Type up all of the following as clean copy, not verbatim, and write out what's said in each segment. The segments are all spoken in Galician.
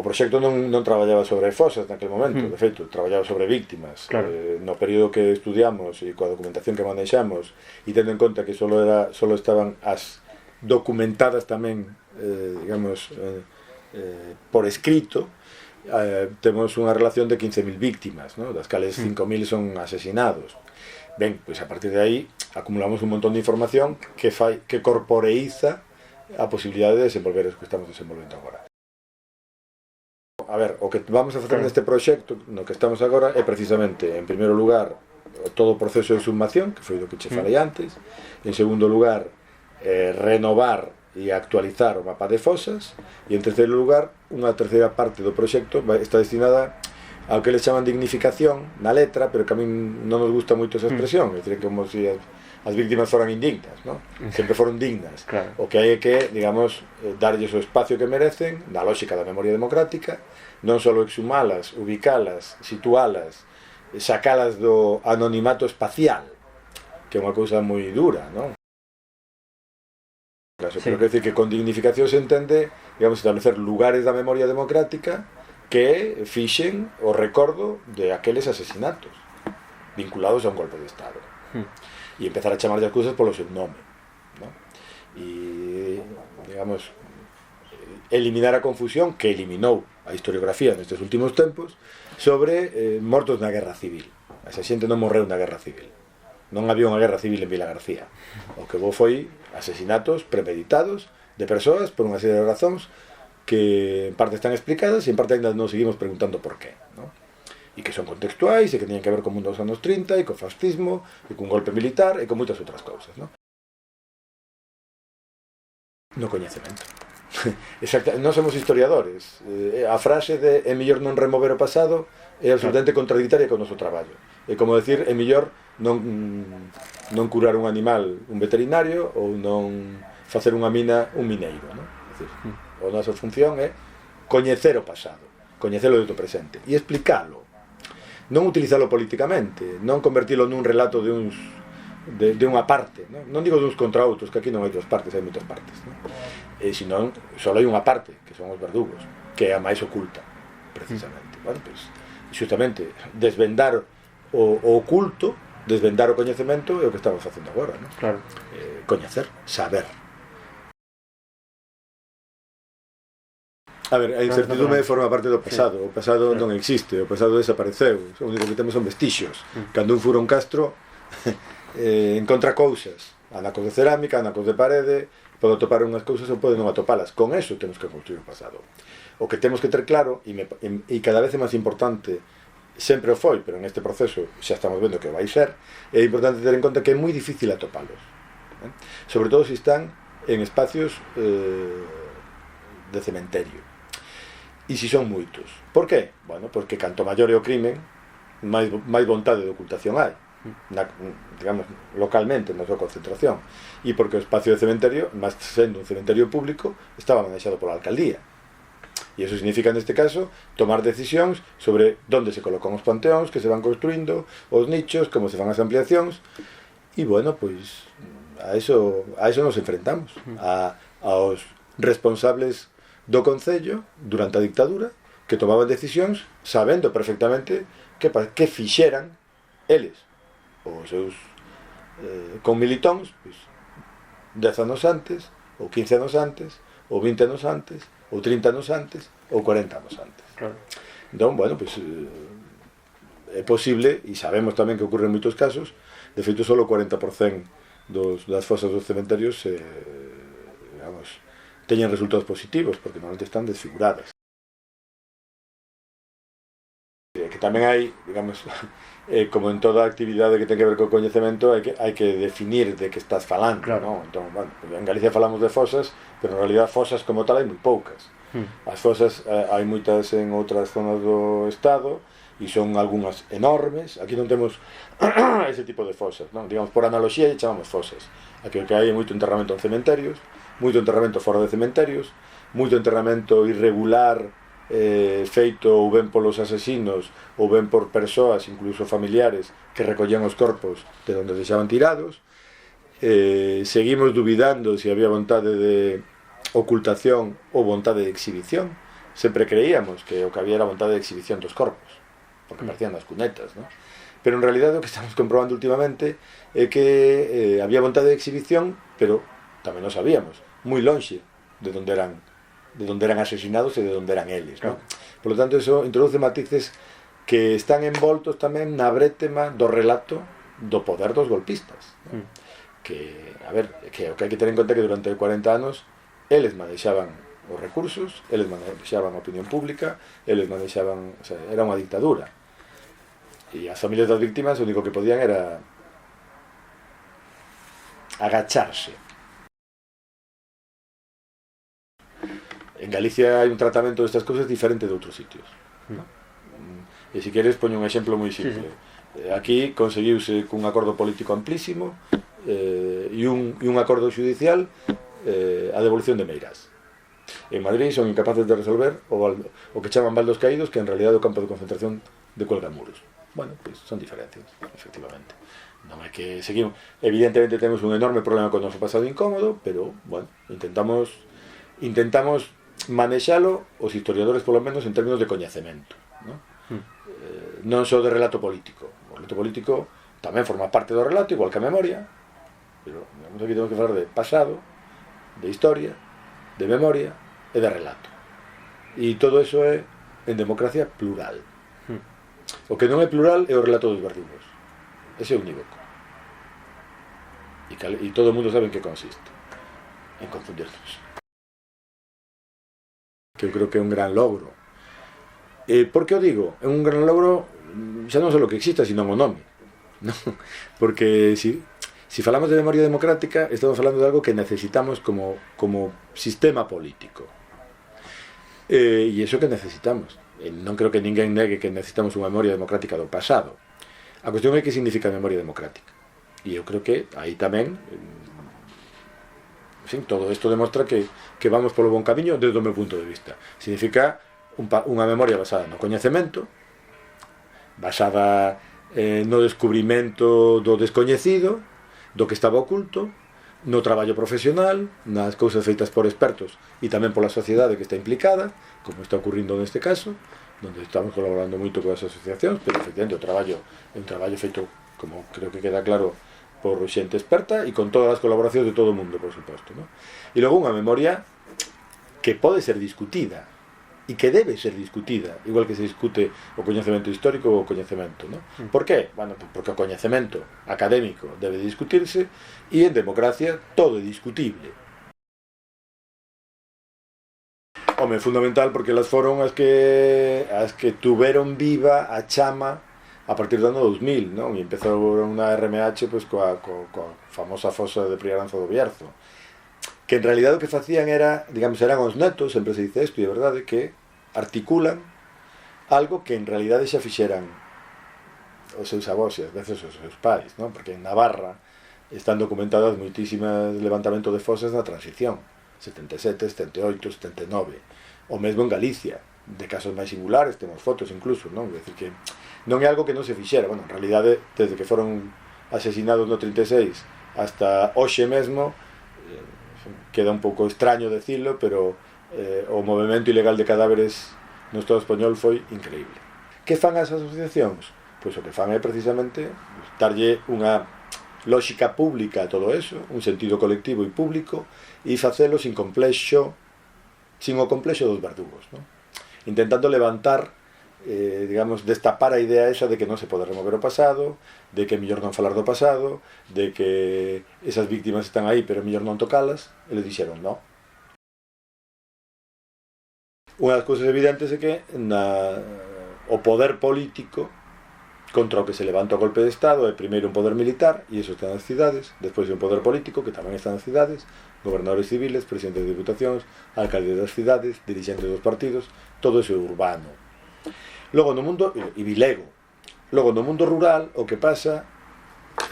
o proxecto non traballaba sobre fosas naquele momento, de feito, traballaba sobre víctimas. Claro. No período que estudiamos e coa documentación que manexamos, e tendo en conta que solo estaban as documentadas tamén, digamos, por escrito, temos unha relación de 15.000 víctimas, ¿no? Das cales 5.000 son asesinados. Ben, pois a partir de aí acumulamos un montón de información que corporeiza a posibilidade de desenvolver o que estamos desenvolvendo agora. A ver, o que vamos a facer neste proxecto no que estamos agora é precisamente, en primeiro lugar, todo o proceso de exhumación, que foi do que che falei antes. En segundo lugar, renovar e actualizar o mapa de fosas. E en terceiro lugar, unha terceira parte do proxecto está destinada ao que eles chaman dignificación na letra, pero que a mí non nos gusta moito esa expresión, é dicir, como se as víctimas foran indignas, ¿no? Sempre foron dignas. Claro. O que hai é que, digamos, darlles o espacio que merecen, na lógica da memoria democrática, non só exhumalas, ubicalas, situalas, sacalas do anonimato espacial, que é unha cousa moi dura, ¿no? Pero quero decir que con dignificación se entende, digamos, establecer lugares da memoria democrática que fixen o recordo de aqueles asesinatos vinculados a un golpe de Estado. E empezar a chamar as cousas polo seu nome, ¿no? E, digamos, eliminar a confusión que eliminou a historiografía nestes últimos tempos sobre mortos na guerra civil. Esa xente non morreu na guerra civil, non había unha guerra civil en Vila García. O que houve foi asesinatos premeditados de persoas por unha serie de razóns que en parte están explicadas e en parte ainda nos seguimos preguntando por qué, ¿no? E que son contextuais e que teñen que ver con o mundo dos anos 30 e co fascismo e cun golpe militar e con moitas outras cousas, ¿no? No coñecemento. Exacto, non somos historiadores. A frase de é mellor non remover o pasado é absolutamente contradictoria co noso traballo. É como decir, é mellor non curar un animal un veterinario ou non facer unha mina un mineiro, ¿no? É dicir, a nosa función é coñecer o pasado, coñecelo do presente e explicalo. Non utilizalo políticamente, non convertilo nun relato de unha parte, non digo duns contra outros, que aquí non hai dúas partes, hai moitas partes, ¿no? Senón, só hai unha parte, que son os verdugos, que é a máis oculta, precisamente. Bueno, pues, justamente, desvendar o oculto, desvendar o coñecemento é o que estamos facendo agora, ¿no? Claro. Coñecer, saber. A ver, a incertidumbre forma parte do pasado. O pasado non existe, o pasado desapareceu. O único que temos son vestixios. Cando un fura un castro encontra cousas, anacos de cerámica, anacos de parede, pode atopar unhas cousas ou pode non atopalas. Con eso temos que construir o pasado. O que temos que ter claro, e cada vez é máis importante, sempre o foi, pero neste proceso xa estamos vendo que vai ser, é importante ter en conta que é moi difícil atopalos, sobre todo se están en espacios de cementerio. E se son moitos. Por qué? Bueno, porque canto maior é o crimen, máis vontade de ocultación hai, digamos, localmente na súa concentración. E porque o espacio de cementerio, máis sendo un cementerio público, estaba manexado pola alcaldía. E iso significa, neste caso, tomar decisións sobre onde se colocan os panteóns que se van construindo, os nichos, como se fan as ampliacións. E, bueno, pois, a eso nos enfrentamos. Aos responsables do Concello durante a dictadura que tomaban decisións sabendo perfectamente que fixeran eles os seus conmilitóns, pois, 10 anos antes ou 15 anos antes ou 20 anos antes ou 30 anos antes ou 40 anos antes. Claro. Entón, bueno, pois é posible, e sabemos tamén que ocorre en moitos casos. De feito, só o 40% das fosas dos cementerios digamos, teñen resultados positivos, porque normalmente están desfiguradas. Que tamén hai, digamos, como en toda actividade que ten que ver co coñecemento, hai que definir de que estás falando, claro, ¿no? Entón, bueno, en Galicia falamos de fosas, pero en realidad fosas como tal hai moi poucas. As fosas hai moitas en outras zonas do estado e son algunhas enormes. Aquí non temos ese tipo de fosas, ¿no? Digamos, por analogía chamamos fosas. Aquí o que hai é moito enterramento en cementerios, moito enterramento fora de cementerios, moito enterramento irregular, feito ou ben polos asesinos ou ben por persoas, incluso familiares, que recollían os corpos de onde deixaban tirados. Seguimos dubidando se había vontade de ocultación ou vontade de exhibición. sempre creíamos que o que había era vontade de exhibición dos corpos, porque parecían as cunetas, ¿no? Pero en realidad o que estamos comprobando últimamente é que había vontade de exhibición, pero tamén o sabíamos, moi lonxe de onde eran asesinados e de onde eran eles, ¿no? Por lo tanto, eso introduce matices que están envoltos tamén na brétema do relato do poder dos golpistas, ¿no? Que, a ver, que o que hai que ter en conta que durante 40 anos eles manexaban os recursos, eles manexaban a opinión pública, eles manexaban, o sea, era unha dictadura, e as familias das víctimas o único que podían era agacharse. En Galicia hai un tratamento destas cousas diferente de outros sitios, ¿no? E se queres poño un exemplo moi simple. Aquí conseguiuse cun acordo político amplísimo e un acordo judicial a devolución de Meirás. En Madrid son incapaces de resolver o que chaman baldos caídos, que en realidad é o campo de concentración de Cuelgamuros. Bueno, pues son diferencias, efectivamente. Non é que seguimos. Evidentemente temos un enorme problema con o noso pasado incómodo, pero, bueno, intentamos manexalo, os historiadores polo menos, en términos de coñecemento, ¿no? Non só de relato político. O relato político tamén forma parte do relato, igual que a memoria, pero aquí temos que falar de pasado, de historia, de memoria e de relato. E todo eso é, en democracia, plural. O que non é plural é o relato dos verdugos. Ese é unívoco. E todo o mundo sabe en que consiste. En confundirnos. Que eu creo que é un gran logro. Por que o digo? É un gran logro xa non só o que exista, sino o nome, ¿no? Porque si falamos de memoria democrática, estamos falando de algo que necesitamos como sistema político. E iso que necesitamos. Non creo que ninguén negue que necesitamos unha memoria democrática do pasado. A cuestión é que significa memoria democrática. E eu creo que aí tamén, en fin, todo isto demostra que vamos polo bon camiño desde o meu punto de vista. Significa unha memoria basada no coñecemento, basada no descubrimento do descoñecido, do que estaba oculto, no traballo profesional, nas cousas feitas por expertos e tamén pola sociedade que está implicada, como está ocurrindo neste caso, onde estamos colaborando moito con as asociacións, pero efectivamente o traballo é un traballo feito, como creo que queda claro, por xente experta e con todas as colaboracións de todo o mundo, por suposto, ¿no? E logo unha memoria que pode ser discutida e que debe ser discutida, igual que se discute o coñecemento histórico ou o coñecemento, ¿no? Por qué? Bueno, porque o coñecemento académico debe discutirse e en democracia todo é discutible. Home, fundamental porque elas foron as que tuveron viva a chama a partir do ano 2000, non? E empezaron na RMH pois, coa famosa fosa de Priaranzo do Bierzo, que en realidad o que facían era, digamos, eran os netos, sempre se dice isto, e é verdade, que articulan algo que en realidad xa fixeran os seus avós e ás veces os seus pais, non? Porque en Navarra están documentadas moitísimas levantamentos de fosas na transición, 77, 78, 79, o mesmo en Galicia, de casos máis singulares, temos fotos incluso, non? É dicir que non é algo que non se fixera, bueno, en realidade, desde que foron asesinados no 36 hasta hoxe mesmo, queda un pouco extraño decirlo, pero o movimento ilegal de cadáveres no Estado español foi increíble. Que fan as asociacións? Pois o que fan é precisamente darlle unha lógica pública a todo eso, un sentido colectivo e público, e facelo sin o complexo dos verdugos, ¿no? Intentando levantar, digamos, destapar a idea esa de que non se pode remover o pasado, de que é mellor non falar do pasado, de que esas víctimas están aí pero é mellor non tocalas. Eles dixeron non. Unha das cousas evidentes é que o poder político contra o que se levanta o golpe de Estado é primeiro un poder militar, e iso está nas cidades, despois é un poder político que tamén está nas cidades, gobernadores civiles, presidentes de diputacións, alcaldes das cidades, dirigentes dos partidos, todo eso é urbano. Logo no mundo, e vilego, logo no mundo rural o que pasa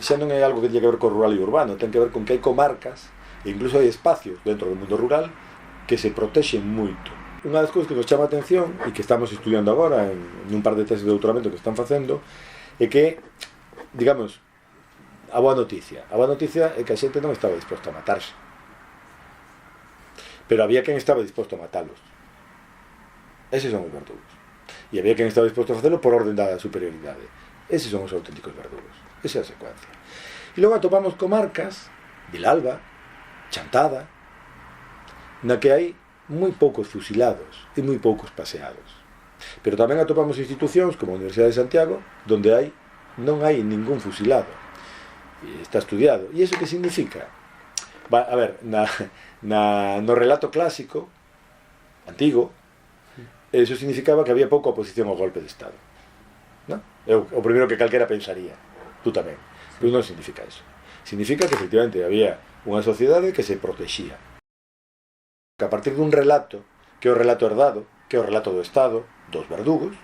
xa non é algo que teña que ver con rural e urbano, ten que ver con que hai comarcas e incluso hai espacios dentro do mundo rural que se protexen moito. Unha das cousas que nos chama a atención e que estamos estudiando agora en un par de teses de doutoramento que están facendo é que, digamos, a boa noticia é que a xente non estaba disposta a matarse, pero había quen estaba disposto a matalos. Eses son os verdugos. E había quen estaba disposto a facelo por orden da superioridade. Eses son os auténticos verdugos. Esa é a secuencia. E logo atopamos comarcas, Vilalba, Chantada, na que hai moi poucos fusilados e moi poucos paseados. Pero tamén atopamos institucións como a Universidade de Santiago, donde non hai ningún fusilado. E está estudiado. E iso que significa? A ver, no relato clásico antigo, eso significaba que había pouca oposición ao golpe de Estado, non? É o primeiro que calquera pensaría, tú tamén, pero non significa eso. Significa que efectivamente había unha sociedade que se protexía, que a partir dun relato, que é o relato herdado, que é o relato do Estado, dos verdugos,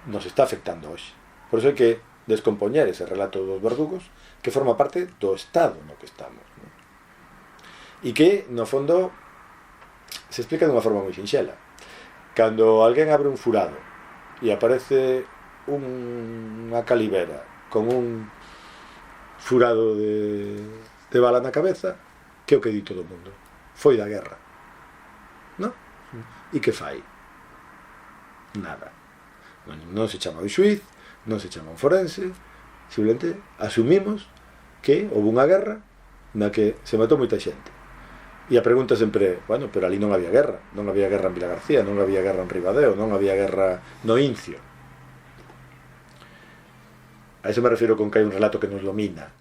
nos está afectando hoxe. Por iso hai que descompoñer ese relato dos verdugos, que forma parte do Estado no que estamos, non? E que, no fondo, se explica dunha forma moi sinxela. Cando alguén abre un furado e aparece unha calibera con un furado de bala na cabeza, que é o que di todo o mundo? Foi da guerra, non? E que fai? Nada. Non se chama un xuiz, non se chama un forense, simplemente asumimos que houve unha guerra na que se matou moita xente. E a pregunta sempre é, bueno, pero ali non había guerra en Vilagarcía, non había guerra en Ribadeo, non había guerra no Incio. A eso me refiero con que hai un relato que nos domina.